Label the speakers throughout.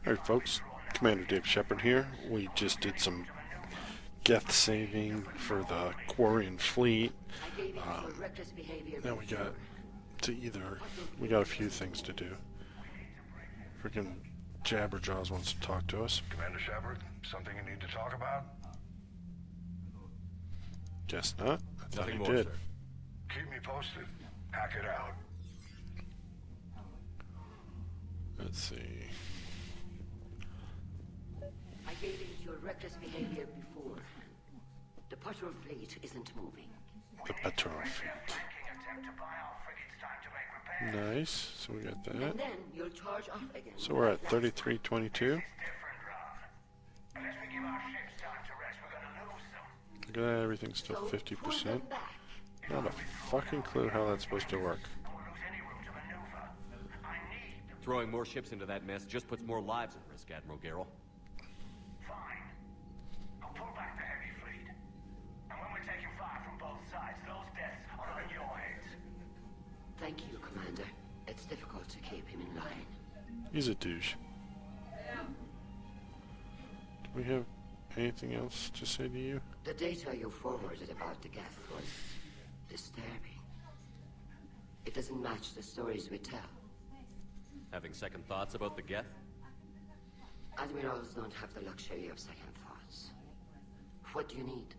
Speaker 1: Alright folks, Commander Dave Shepard here. We just did some Geth saving for the Quarian fleet. Now we got a few things to do. Freaking Jabberjaws wants to talk to us.
Speaker 2: Commander Shepard, something you need to talk about?
Speaker 1: Guess not. I thought
Speaker 3: Nothing
Speaker 1: he
Speaker 3: more,
Speaker 1: did.
Speaker 3: sir.
Speaker 2: Keep me posted. Hack it out.
Speaker 1: Let's see.
Speaker 4: I gave in to your reckless behavior before. The patrol fleet isn't moving.
Speaker 1: The patrol fleet. Nice. So we got that.
Speaker 4: And then you'll charge off again.
Speaker 1: So we're at 3322. Look at that, everything's still 50%. Not a fucking clue how that's supposed to work.
Speaker 3: Throwing more ships into that mess just puts more lives at risk, Admiral Garrel.
Speaker 5: Fine. I'll pull back the heavy fleet. And when we're taking fire from both sides, those deaths are on your heads.
Speaker 4: Thank you, Commander. It's difficult to keep him in line.
Speaker 1: He's a douche. Do we have anything else to say to you?
Speaker 4: The data you forwarded about the Geth was disturbing. It doesn't match the stories we tell.
Speaker 3: Having second thoughts about the Geth?
Speaker 4: Admirals don't have the luxury of second thoughts. What do you need?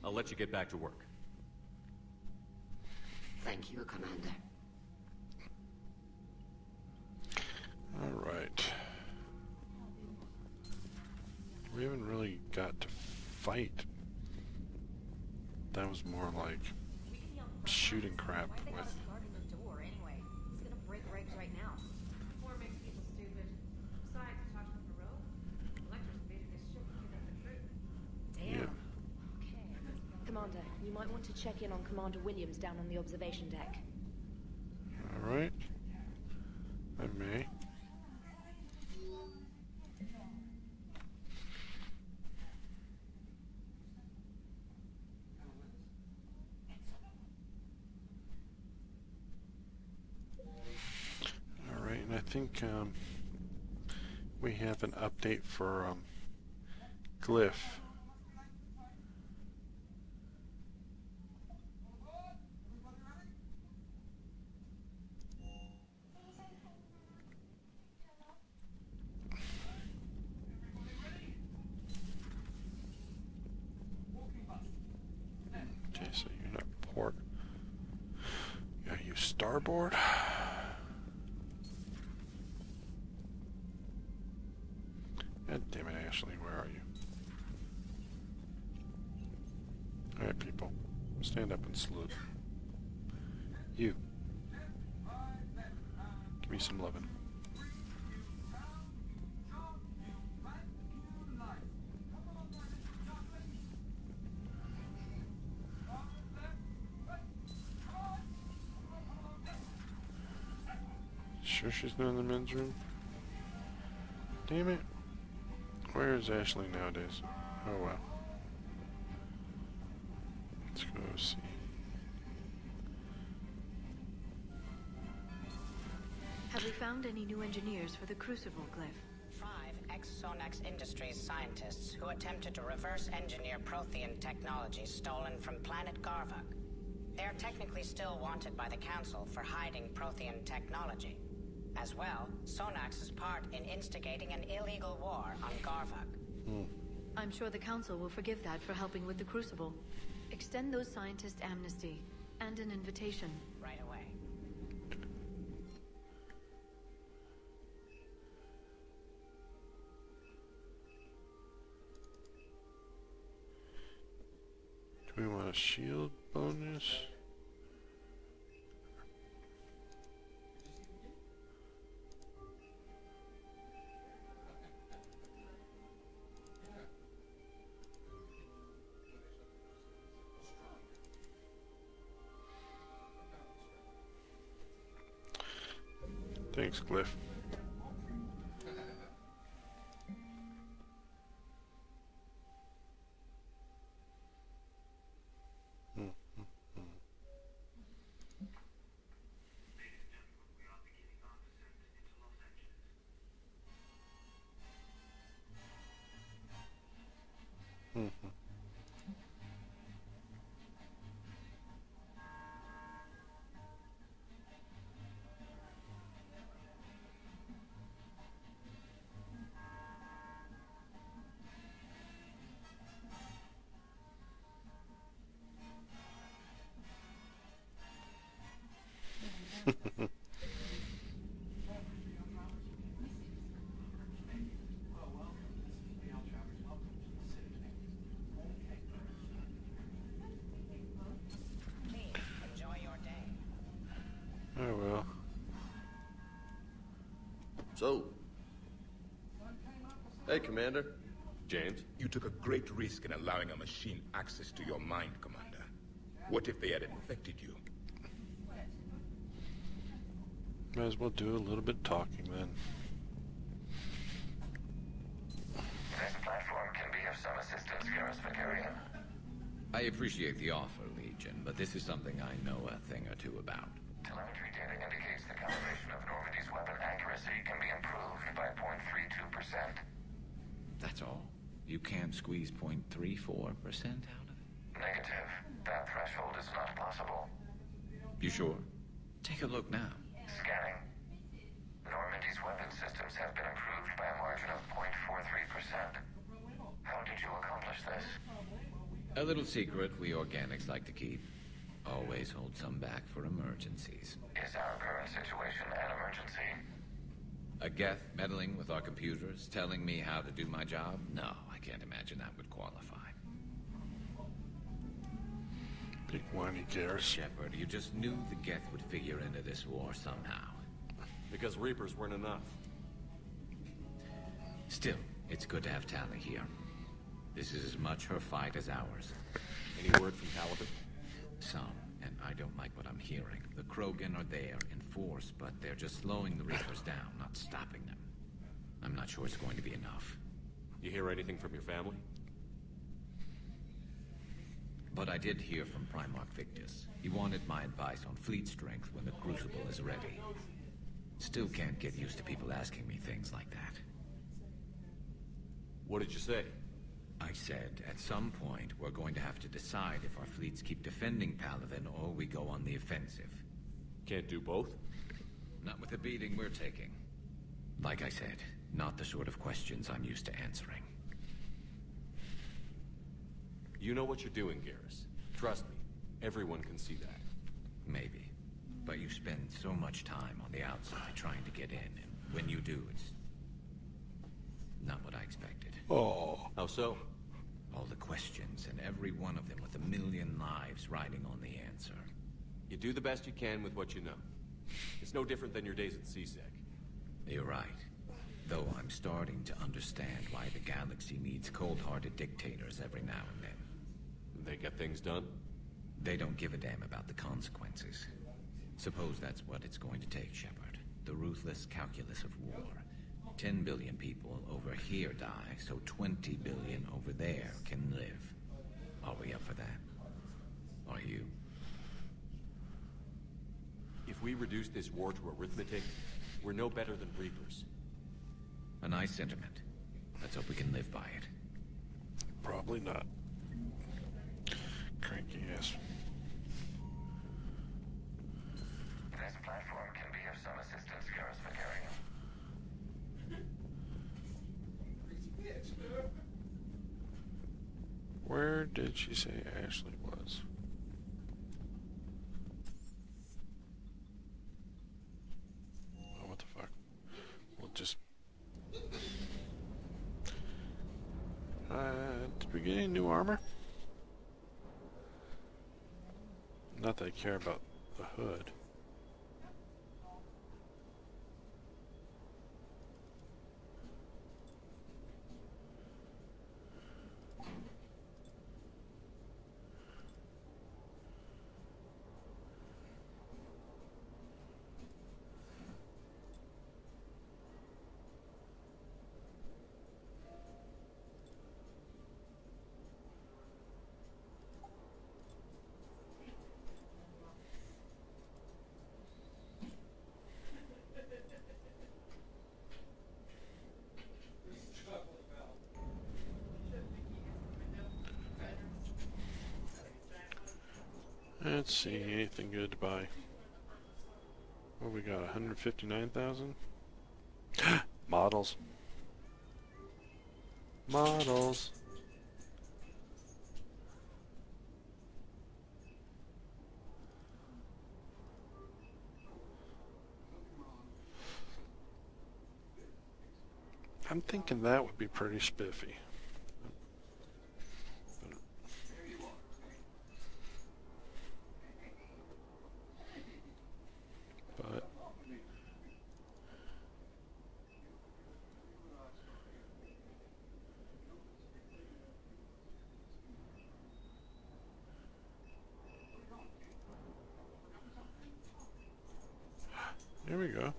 Speaker 3: I'll let you get back to work.
Speaker 4: Thank you, Commander.
Speaker 1: Alright. We haven't really got to fight. That was more like shooting crap with.
Speaker 6: Damn. Okay. Commander, you might want to check in on Commander Williams down on the observation deck.
Speaker 1: Alright. I may. Alright, and I think we have an update for Glyph. Okay, so you're not port. You gotta use starboard. God damn it, Ashley, where are you? Alright, people. Stand up and salute. You. Give me some lovin'. Sure she's not in the men's room? Damn it. Where is Ashley nowadays? Oh well. Let's go see.
Speaker 7: Have we found any new engineers for the Crucible, Glyph?
Speaker 8: 5 ex-Sonax Industries scientists who attempted to reverse engineer Prothean technology stolen from planet Garvuk. They are technically still wanted by the Council for hiding Prothean technology. As well, Sonax's part in instigating an illegal war on Garvuk.
Speaker 7: I'm sure the Council will forgive that for helping with the Crucible. Extend those scientists amnesty and an invitation.
Speaker 8: Right away.
Speaker 1: Do we want a shield bonus? Thanks, Glyph.
Speaker 8: Enjoy your day.
Speaker 1: Oh well.
Speaker 9: So. Hey, Commander.
Speaker 3: James?
Speaker 10: You took a great risk in allowing a machine access to your mind, Commander. What if they had infected you?
Speaker 1: Might as well do a little bit talking then.
Speaker 5: This platform can be of some assistance, Garrus Vakarian.
Speaker 11: I appreciate the offer, Legion, but this is something I know a thing or two about.
Speaker 5: Telemetry data indicates the calibration of Normandy's weapon accuracy can be improved by 0.32%.
Speaker 11: That's all? You can't squeeze 0.34% out of it?
Speaker 5: Negative. That threshold is not possible.
Speaker 11: You sure? Take a look now.
Speaker 5: Scanning. Normandy's weapon systems have been improved by a margin of 0.43%. How did you accomplish this?
Speaker 11: A little secret we organics like to keep. Always hold some back for emergencies.
Speaker 5: Is our current situation an emergency?
Speaker 11: A Geth meddling with our computers, telling me how to do my job? No, I can't imagine that would qualify.
Speaker 1: Big whiny Garrus.
Speaker 11: Shepard, you just knew the Geth would figure into this war somehow.
Speaker 3: Because Reapers weren't enough.
Speaker 11: Still, it's good to have Tali here. This is as much her fight as ours.
Speaker 3: Any word from Caliban?
Speaker 11: Some, and I don't like what I'm hearing. The Krogan are there in force, but they're just slowing the Reapers down, not stopping them. I'm not sure it's going to be enough.
Speaker 3: You hear anything from your family?
Speaker 11: But I did hear from Primarch Victus. He wanted my advice on fleet strength when the Crucible is ready. Still can't get used to people asking me things like that.
Speaker 3: What did you say?
Speaker 11: I said, at some point, we're going to have to decide if our fleets keep defending Palaven or we go on the offensive.
Speaker 3: Can't do both?
Speaker 11: Not with the beating we're taking. Like I said, not the sort of questions I'm used to answering.
Speaker 3: You know what you're doing, Garrus. Trust me, everyone can see that.
Speaker 11: Maybe. But you spend so much time on the outside trying to get in, and when you do, it's not what I expected.
Speaker 1: Oh.
Speaker 3: How so?
Speaker 11: All the questions, and every one of them with a million lives riding on the answer.
Speaker 3: You do the best you can with what you know. It's no different than your days at CSEC.
Speaker 11: You're right. Though I'm starting to understand why the galaxy needs cold-hearted dictators every now and then.
Speaker 3: They get things done?
Speaker 11: They don't give a damn about the consequences. Suppose that's what it's going to take, Shepard. The ruthless calculus of war. 10 billion people over here die, so 20 billion over there can live. Are we up for that? Are you?
Speaker 3: If we reduce this war to arithmetic, we're no better than Reapers.
Speaker 11: A nice sentiment. Let's hope we can live by it.
Speaker 1: Probably not. Cranky ass.
Speaker 5: This platform can be of some assistance, Garrus Vakarian.
Speaker 1: Where did she say Ashley was? Oh, what the fuck? We'll just... did we get any new armor? Not that I care about the hood. Let's see, anything good to buy? What we got, 159,000? Models. Models. I'm thinking that would be pretty spiffy. But there we go.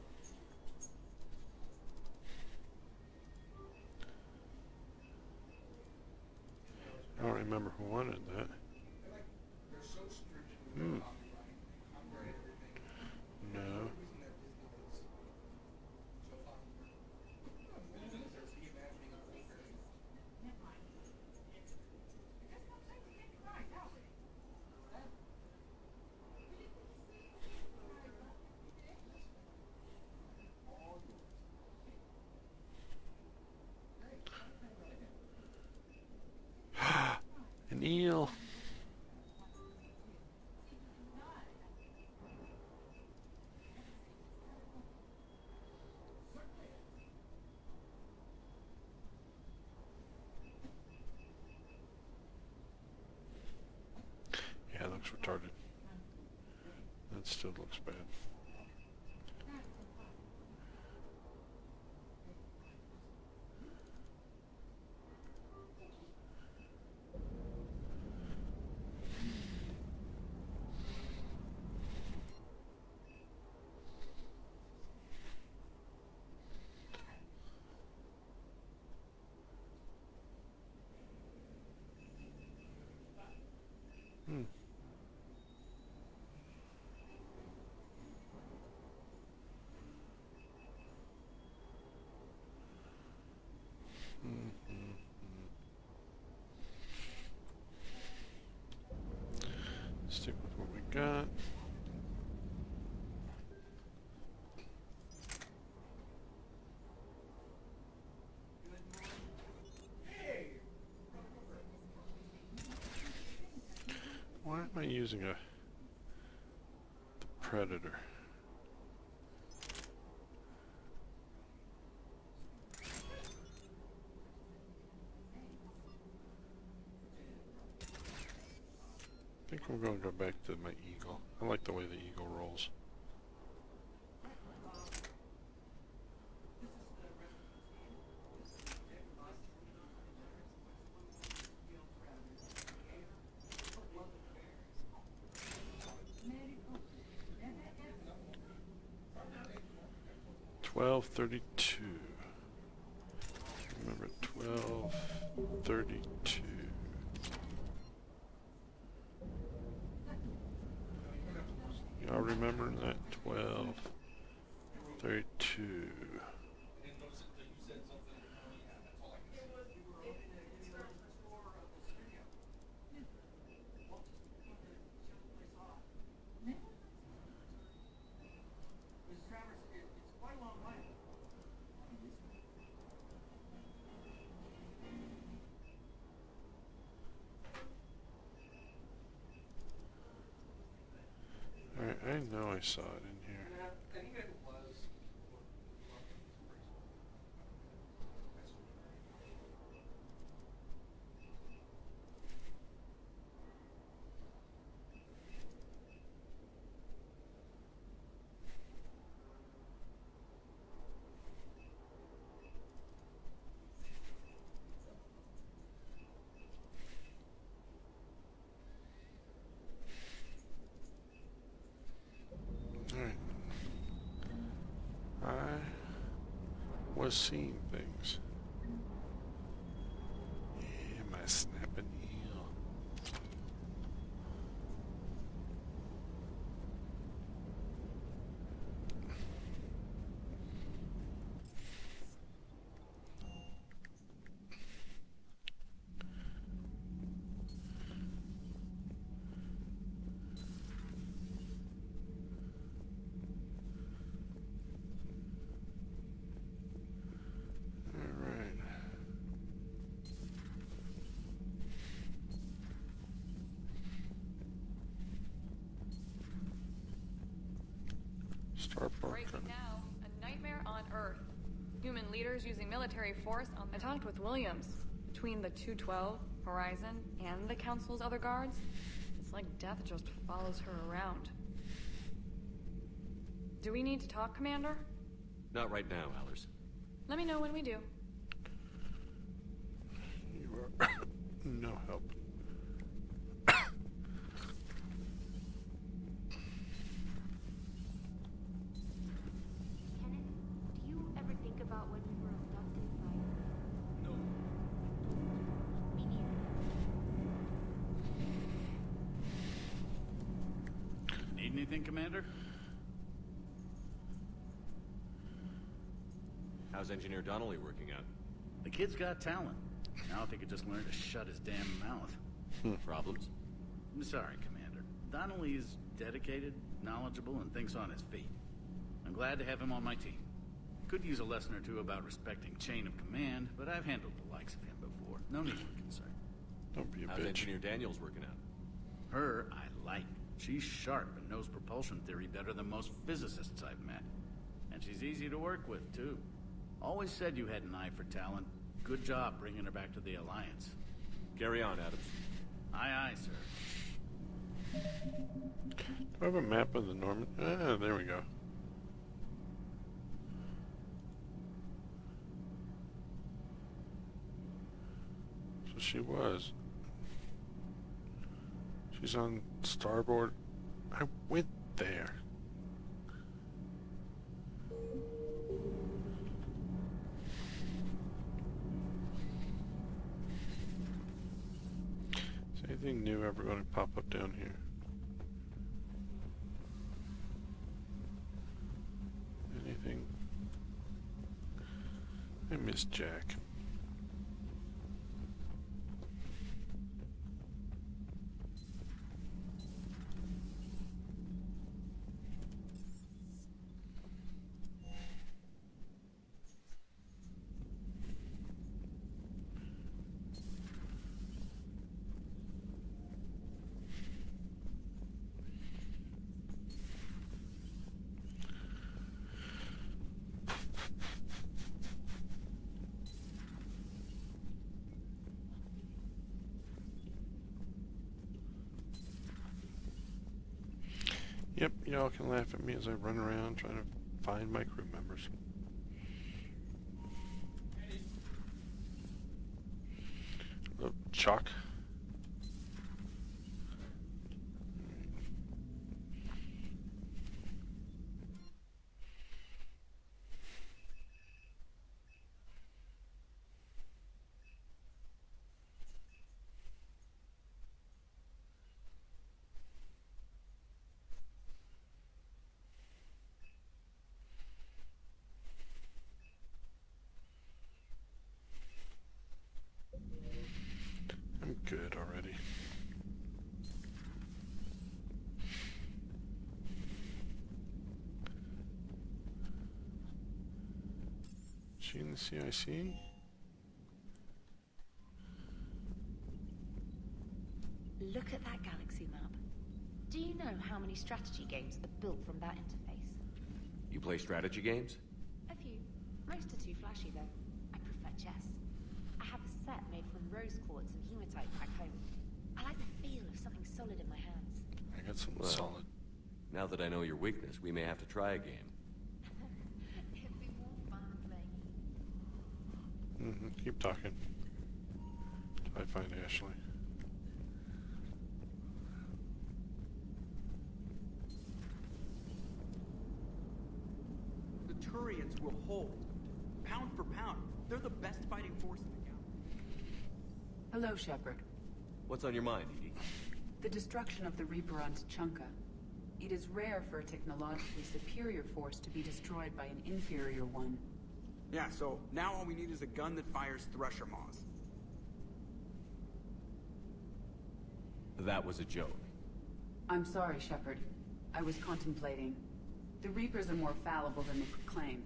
Speaker 1: I don't remember who wanted that. No. An eel. Yeah, it looks retarded. That still looks bad. Hmm. Stick with what we got. Why am I using the Predator? I think I'm going to go back to my Eagle. I like the way the Eagle rolls. $12.32. Remember, $12.32. Y'all remember that? $12.32. Alright, I know I saw it in here. Alright. I was seeing things. Yeah, my snapping eel. Alright. Start
Speaker 9: Breaking now. A nightmare on Earth. Human leaders using military force on the... I talked with Williams. Between the 212, Horizon, and the Council's other guards, it's like death just follows her around. Do we need to talk, Commander?
Speaker 3: Not right now, Allers.
Speaker 9: Let me know when we do.
Speaker 1: You are no help.
Speaker 6: Kenneth, do you ever think about when we were abducted by...
Speaker 3: No.
Speaker 6: Me neither.
Speaker 12: Need anything, Commander?
Speaker 3: How's Engineer Donnelly working out?
Speaker 12: The kid's got talent. Now if he could just learn to shut his damn mouth.
Speaker 3: Problems?
Speaker 12: I'm sorry, Commander. Donnelly is dedicated, knowledgeable, and thinks on his feet. I'm glad to have him on my team. Could use a lesson or two about respecting chain of command, but I've handled the likes of him before. No need for concern.
Speaker 1: Don't be a
Speaker 3: How's
Speaker 1: bitch.
Speaker 3: Engineer Daniels working out?
Speaker 12: Her, I like. She's sharp and knows propulsion theory better than most physicists I've met. And she's easy to work with, too. Always said you had an eye for talent. Good job bringing her back to the Alliance.
Speaker 3: Carry on, Adams.
Speaker 12: Aye, aye, sir.
Speaker 1: Do I have a map of the Normandy? Ah, there we go. So she was. She's on starboard. I went there. Is anything new ever going to pop up down here? Anything? I miss Jack. Yep, y'all can laugh at me as I run around trying to find my crew members. Oh, Chuck. I'm good already. She in the CIC?
Speaker 6: Look at that galaxy map. Do you know how many strategy games are built from that interface?
Speaker 3: You play strategy games?
Speaker 6: A few. Most are too flashy, though. I prefer chess. I have a set made from rose quartz and hematite back home. I like the feel of something solid in my hands.
Speaker 1: I got something
Speaker 3: Well,
Speaker 1: solid.
Speaker 3: Now that I know your weakness, we may have to try a game.
Speaker 6: It'd be more fun playing.
Speaker 1: Keep talking. Till I find Ashley.
Speaker 13: The Turians will hold. Pound for pound, they're the best fighting force in the galaxy.
Speaker 14: Hello, Shepard.
Speaker 3: What's on your mind, Edie?
Speaker 14: The destruction of the Reaper on Tuchanka. It is rare for a technologically superior force to be destroyed by an inferior one.
Speaker 13: Yeah, so now all we need is a gun that fires Thresher Maws.
Speaker 3: That was a joke.
Speaker 14: I'm sorry, Shepard. I was contemplating. The Reapers are more fallible than they proclaim.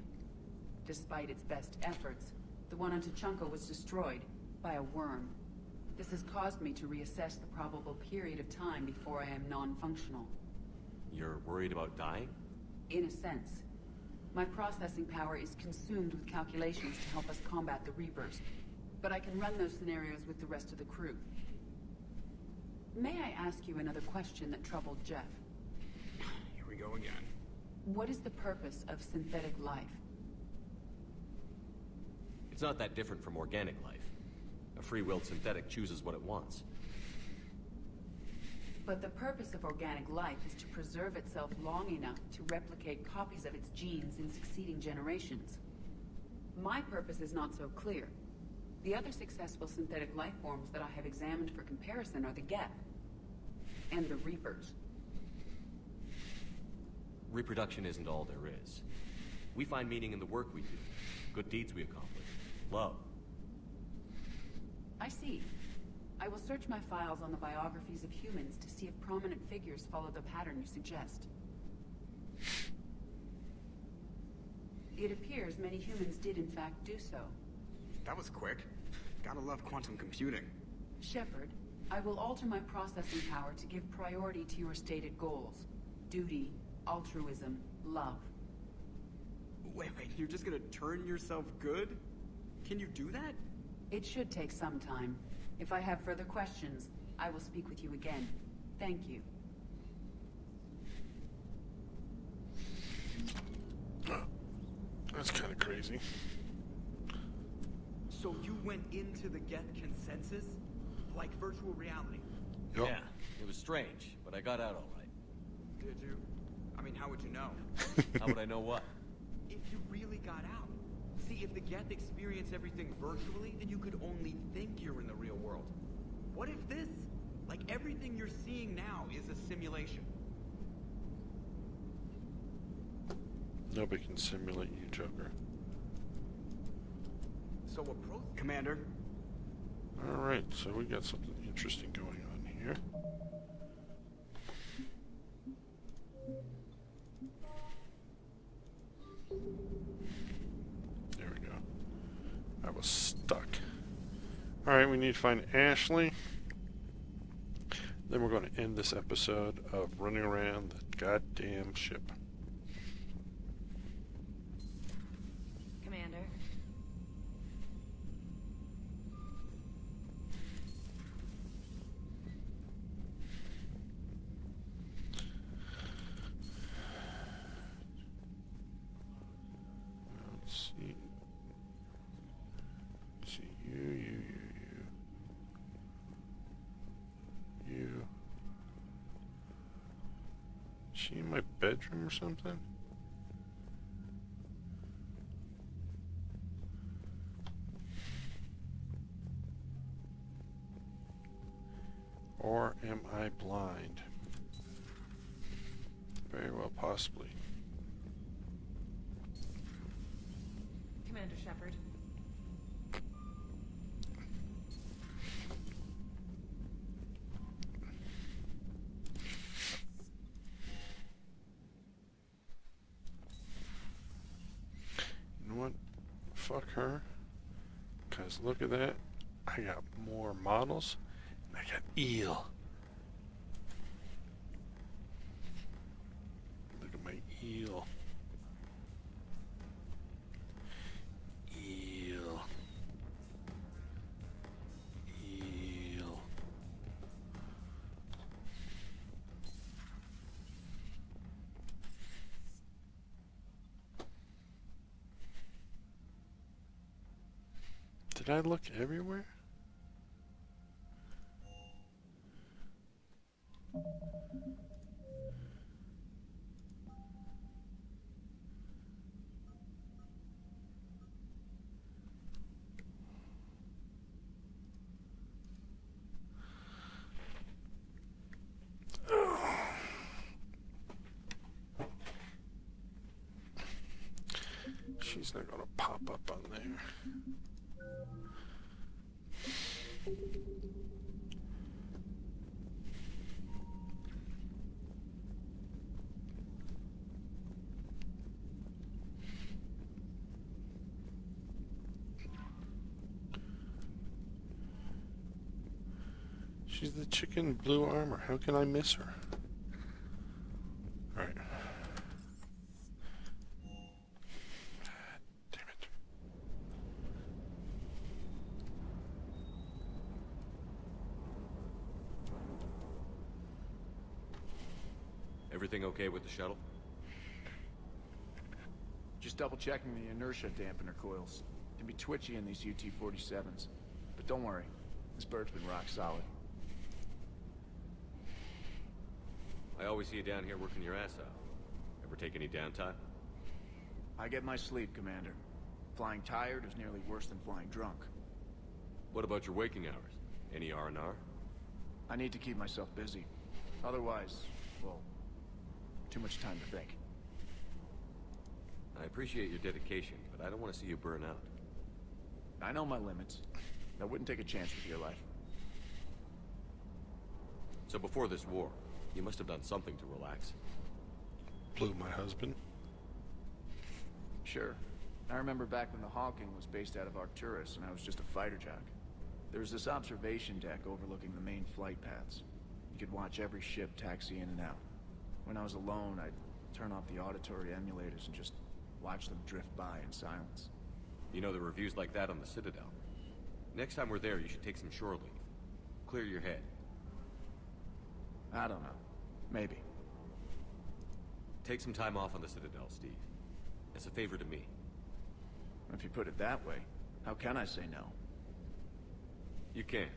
Speaker 14: Despite its best efforts, the one on Tuchanka was destroyed by a worm. This has caused me to reassess the probable period of time before I am non-functional.
Speaker 3: You're worried about dying?
Speaker 14: In a sense. My processing power is consumed with calculations to help us combat the Reapers. But I can run those scenarios with the rest of the crew. May I ask you another question that troubled Jeff?
Speaker 13: Here we go again.
Speaker 14: What is the purpose of synthetic life?
Speaker 3: It's not that different from organic life. A free-willed synthetic chooses what it wants.
Speaker 14: But the purpose of organic life is to preserve itself long enough to replicate copies of its genes in succeeding generations. My purpose is not so clear. The other successful synthetic life forms that I have examined for comparison are the Geth and the Reapers.
Speaker 3: Reproduction isn't all there is. We find meaning in the work we do, good deeds we accomplish, love.
Speaker 14: I see. I will search my files on the biographies of humans to see if prominent figures follow the pattern you suggest. It appears many humans did in fact do so.
Speaker 13: That was quick. Gotta love quantum computing.
Speaker 14: Shepard, I will alter my processing power to give priority to your stated goals. Duty, altruism, love.
Speaker 13: Wait, you're just gonna turn yourself good? Can you do that?
Speaker 14: It should take some time. If I have further questions, I will speak with you again. Thank you.
Speaker 1: That's kind of crazy.
Speaker 13: So you went into the Geth consensus? Like virtual reality?
Speaker 1: Yep.
Speaker 3: Yeah, it was strange, but I got out all right.
Speaker 13: Did you? I mean, how would you know?
Speaker 3: How would I know what?
Speaker 13: If you really got out. See, if the Geth experience everything virtually, then you could only think you're in the real world. What if this, like everything you're seeing now, is a simulation?
Speaker 1: Nobody can simulate you, Joker.
Speaker 13: So approach... Commander?
Speaker 1: Alright, so we got something interesting going on here. There we go. I was stuck. Alright, we need to find Ashley. Then we're going to end this episode of running around the goddamn ship.
Speaker 7: Commander.
Speaker 1: Let's see. Let's see, you. Is she in my bedroom or something? Or am I blind? Very well, possibly.
Speaker 7: Commander Shepard.
Speaker 1: You know what? Fuck her. Because look at that. I got more models. And I got eel. Look at my eel. Eel. Eel. Did I look everywhere? She's not gonna pop up on there. She's the chick in blue armor. How can I miss her? Alright.
Speaker 3: Everything okay with the shuttle?
Speaker 15: Just double checking the inertia dampener coils. Can be twitchy in these UT-47s. But don't worry, this bird's been rock solid.
Speaker 3: I always see you down here working your ass off. Ever take any downtime?
Speaker 15: I get my sleep, Commander. Flying tired is nearly worse than flying drunk.
Speaker 3: What about your waking hours? Any R&R?
Speaker 15: I need to keep myself busy. Otherwise, well, too much time to think.
Speaker 3: I appreciate your dedication, but I don't want to see you burn out.
Speaker 15: I know my limits. I wouldn't take a chance with your life.
Speaker 3: So before this war, you must have done something to relax.
Speaker 1: Blew my husband.
Speaker 15: Sure. I remember back when the Hawking was based out of Arcturus and I was just a fighter jock. There was this observation deck overlooking the main flight paths. You could watch every ship taxi in and out. When I was alone, I'd turn off the auditory emulators and just watch them drift by in silence.
Speaker 3: You know, the reviews like that on the Citadel. Next time we're there, you should take some shore leave. Clear your head.
Speaker 15: I don't know. Maybe.
Speaker 3: Take some time off on the Citadel, Steve. It's a favor to me.
Speaker 15: If you put it that way, how can I say no?
Speaker 3: You can't.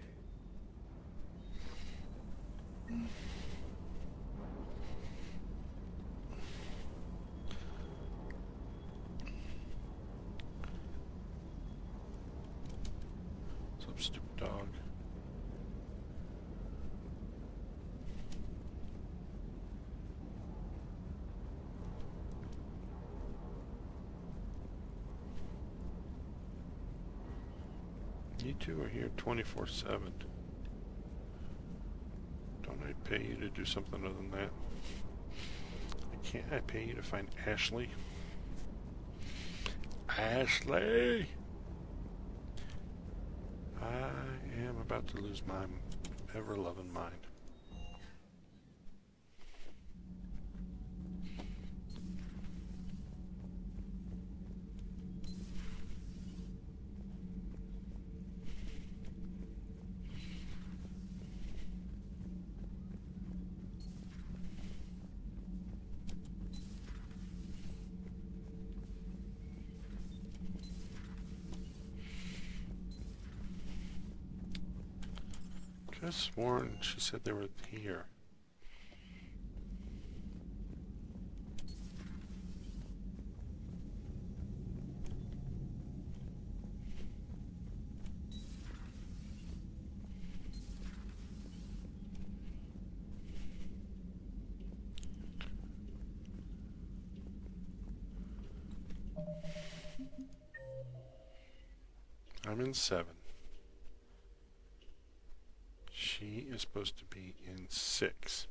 Speaker 1: Some stupid dog. You two are here 24/7. Don't I pay you to do something other than that? Can't I pay you to find Ashley? Ashley! I am about to lose my ever-loving mind. Just sworn she said they were here. I'm in 7. She is supposed to be in 6.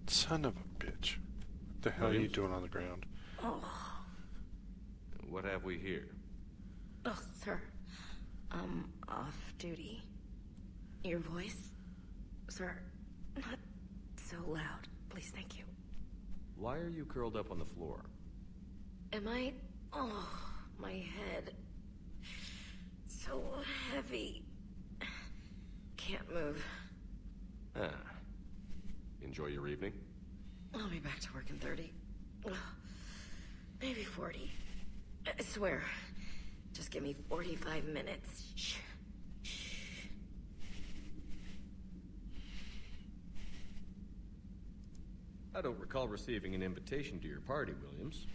Speaker 1: Son of a bitch. What the hell are you doing on the ground?
Speaker 16: Oh.
Speaker 3: What have we here?
Speaker 16: Oh, sir. I'm off duty. Your voice? Sir, not so loud. Please, thank you.
Speaker 3: Why are you curled up on the floor?
Speaker 16: Am I... Oh, my head. So heavy. Can't move.
Speaker 3: Ah. Enjoy your evening?
Speaker 16: I'll be back to work in 30. Maybe 40. I swear. Just give me 45 minutes. Shh.
Speaker 3: I don't recall receiving an invitation to your party, Williams.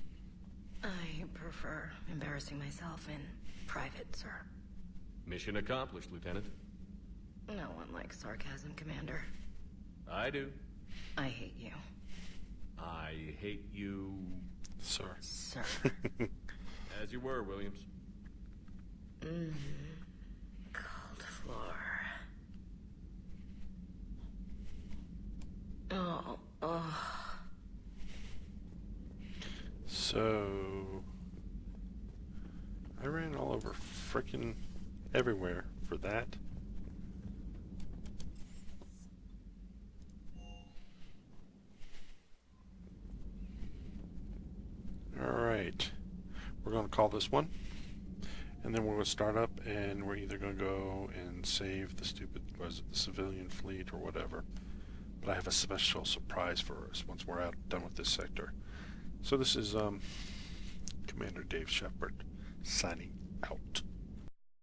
Speaker 16: I prefer embarrassing myself in private, sir.
Speaker 3: Mission accomplished, Lieutenant.
Speaker 16: No one likes sarcasm, Commander.
Speaker 3: I do.
Speaker 16: I hate you.
Speaker 3: I hate you...
Speaker 1: Sir.
Speaker 16: Sir.
Speaker 3: As you were, Williams.
Speaker 16: Cold floor. Oh.
Speaker 1: So... I ran all over frickin' everywhere for that. Alright. We're going to call this one. And then we're going to start up, and we're either going to go and save the stupid, was it the civilian fleet or whatever. But I have a special surprise for us once we're done with this sector. So this is Commander Dave Shepard signing out.